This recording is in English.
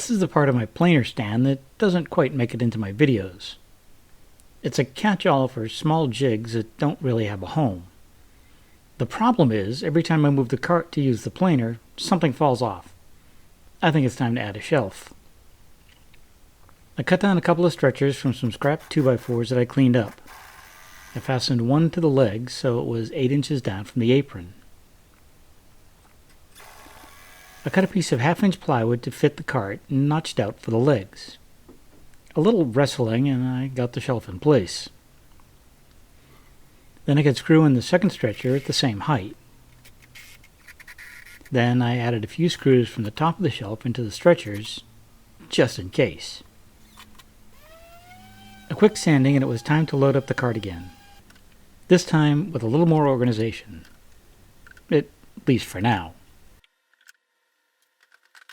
This is the part of my planer stand that doesn't quite make it into my videos. It's a catch-all for small jigs that don't really have a home. The problem is, every time I move the cart to use the planer, something falls off. I think it's time to add a shelf. I cut down a couple of stretchers from some scrap 2x4s that I cleaned up. I fastened one to the leg so it was 8 inches down from the apron. I cut a piece of 1/2-inch plywood to fit the cart and notched out for the legs. A little wrestling and I got the shelf in place. Then I could screw in the second stretcher at the same height. Then I added a few screws from the top of the shelf into the stretchers, just in case. A quick sanding and it was time to load up the cart again. This time with a little more organization. At least for now.